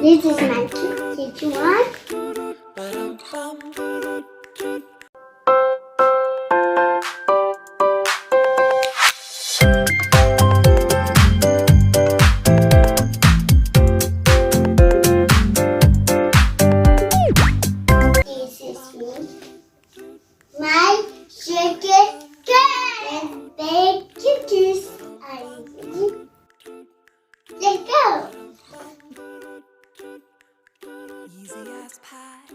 This is my cute. Did you want? This is me. My sugar girl. Big cuties. Are you ready? Let's go. Easy as pie,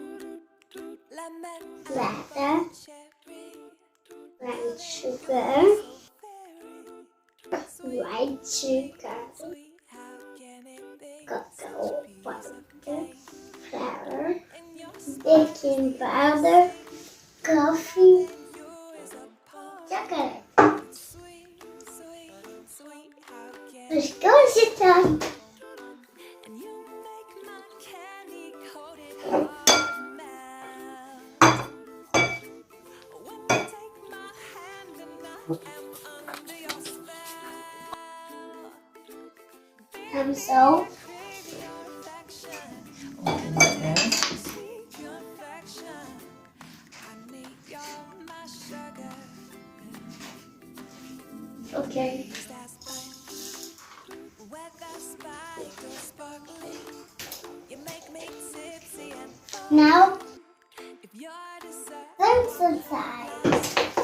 lemon, Butter, cherry, brown sugar, white sugar, sweet, how can it be? cocoa powder, flour, And your baking powder, coffee, is a part chocolate. sweet, sweet, sweet, how can Let's go sit down. and you make my candy coated heart melt. When you take my hand and I am under your spell. I'm so Crave your affection. Sweet confection. Honey, you're my sugar. okay. That's fine. Whether spiked or sparkling, you make me tipsy and fun. Now If you're dessert, let's inside.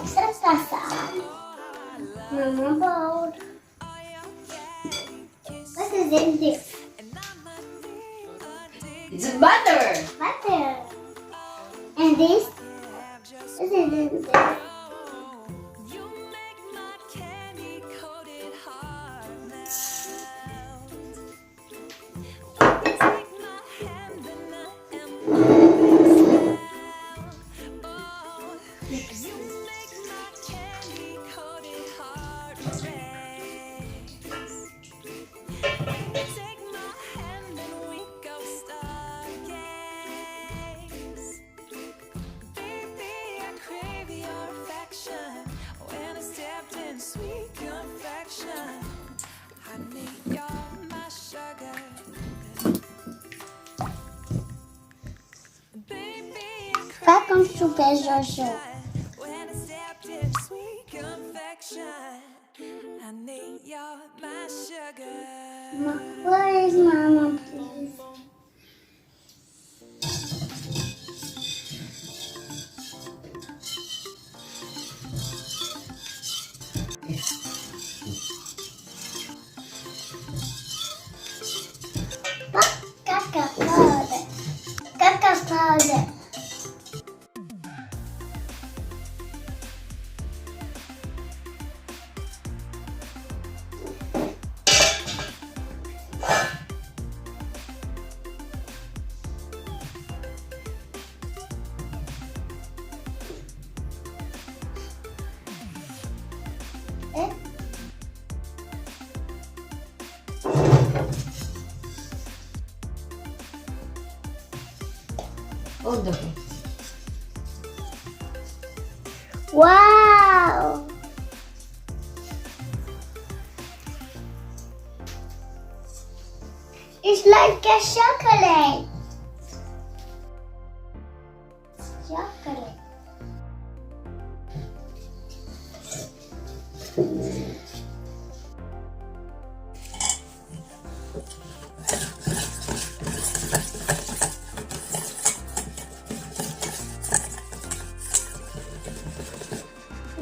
Set aside. oh, I love Mama bold. all your candy kisses. What is in this? And I'm addicted. It's butter. Butter. And this? Yeah, just What is in this? you make my candy coated heart melt. When you take my hand and I am under your spell. Oh, you make my candy coated heart race. When you take my hand and we go stargaze. Baby, I crave your affection. When I stepped in sweet confection, honey, you're my sugar. Baby, I Pas crave comme Super Jojo. when I stepped in sweet confection, honey, you're my sugar. Where is Mama, please? Cacao powder. Cacao powder. Eh? Oh, the Wow! It's like a chocolate. Chocolate.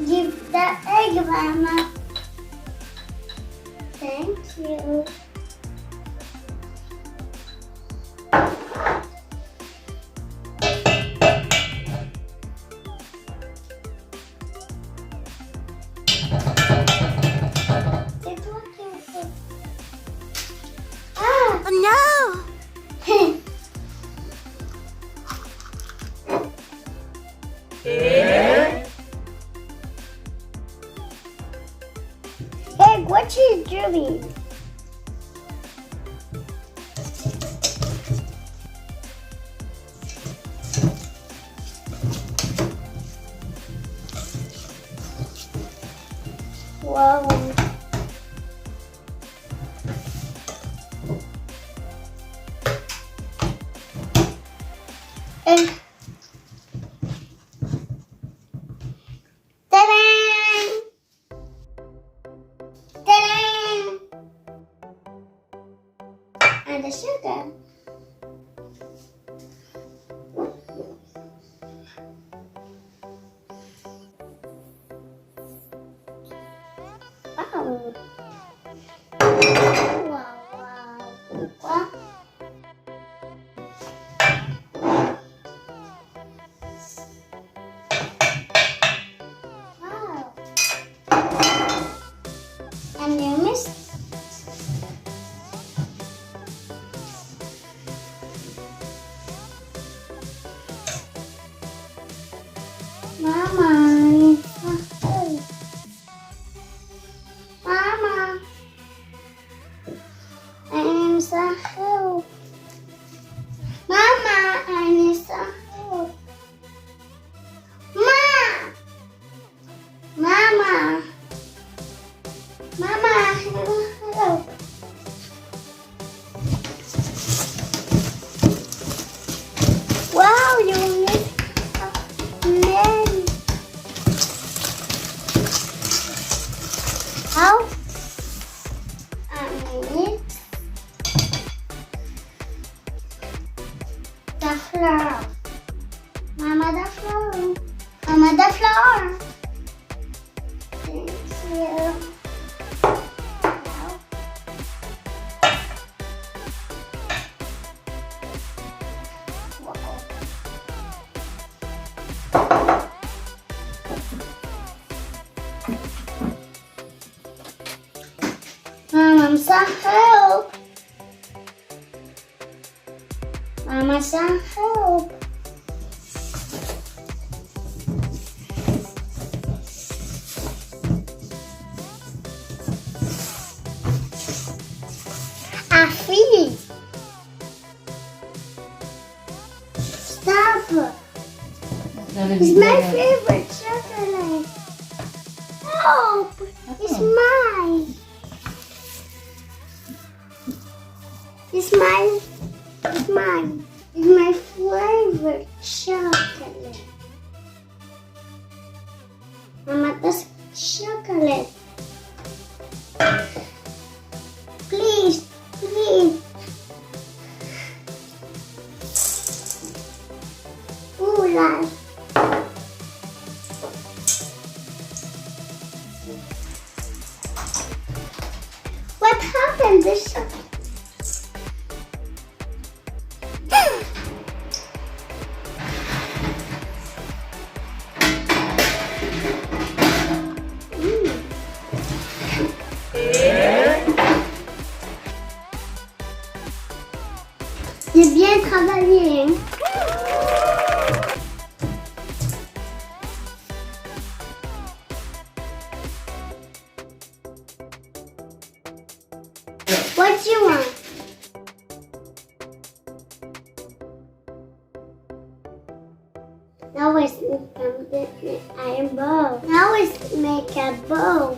Give the egg, Mama. Thank you. It's working. Ah! Oh no! Egg, what you doing? Wow. And ta-da! Ta-da! And the sugar. Wow. Wow, wow. Wow. Wow. And you missed. Mama. Mama. I need some help. Mama, I need some help. Mama. Mama, help. Wow, you need a man. How? I need the floor. Mama, the floor. Mama, the floor. Thank you. Now. Wow. Mama, some help. Mama, some help. I feel it. Stop. It's my favorite chocolate. Help. It's mine. It's mine. It's mine. It's my favorite chocolate. Mama, that's chocolate. Please, please. Ooh, la. What happened? This chocolate. J'ai bien travaillé. What do you want? Now let's make a bowl. Now let's make a bowl.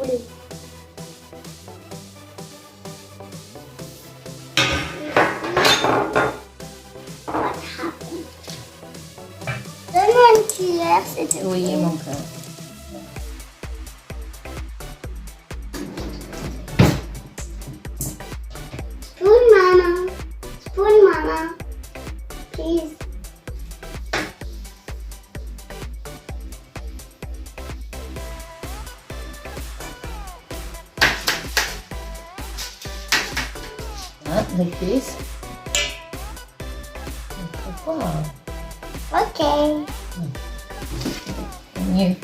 What happened? Donne-moi une cuillère, s'il te plaît. Oui, mon cœur. Spoon, Mama. Spoon, Mama. Please. Like this. Wow. Okay. And you.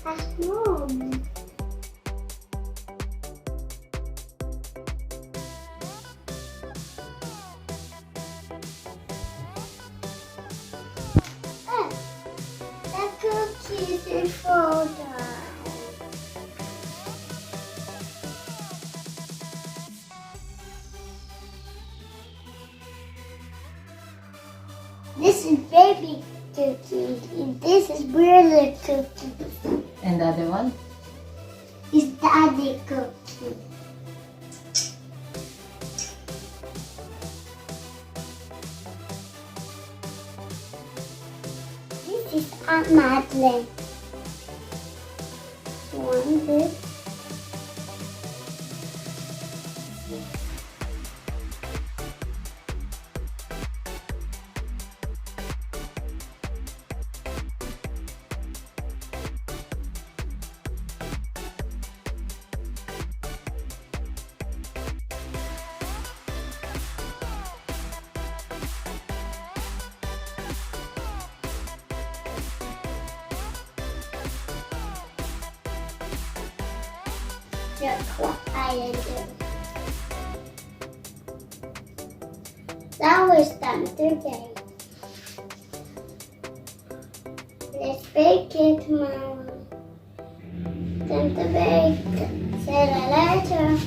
Ask Mom. The cookies will fall down. This is baby cookie. And this is brother cookie. And the other one? Is daddy cookie. This is Aunt Madeline. One, this. Look what I do. That was done today. Let's bake it, Mama. Time to bake. See you later.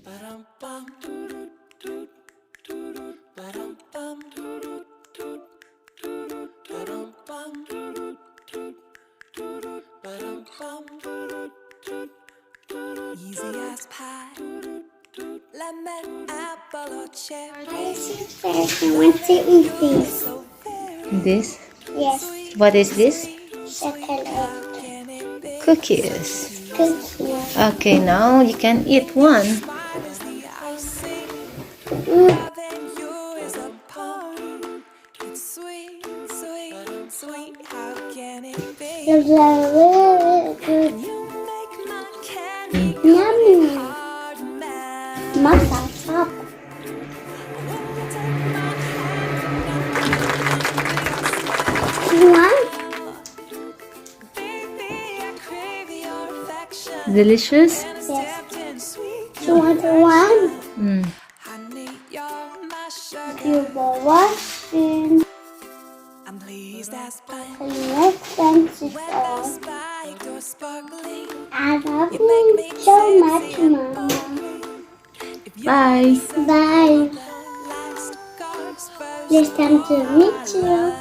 Ba-dum-bum, doo-doo-doo-doo-doo. Ba-dum-bum, doo-doo-doo-doo-doo. Ba-dum-bum, doo-doo-doo-doo-doo. Ba-dum-bum, doo-doo-doo-doo-doo. Easy as pie, lemon, apple or cherry. I see first. I want to eat these. So This? Yes, What is this? chocolate can it be? Cookies. cookies. Okay, now you can eat one. Mine is the icing. Mm. Loving you is a poem. It's sweet, sweet, sweet. How can it be? Those are really good. You make my candy Yummy. hard man. Masa top. When you take my hand, You want? baby, I crave your affection. Delicious? And it's Yes. tempting, sweet. You want one? Mm. Honey, you're my sugar. You were watching. I'm pleased as punch. And let's dance it When the all. spiked or sparkling, I love you make you me so much, tipsy and Mama. bubbling. If you Bye. serve Bye. the last course first, It's time to meet you. love.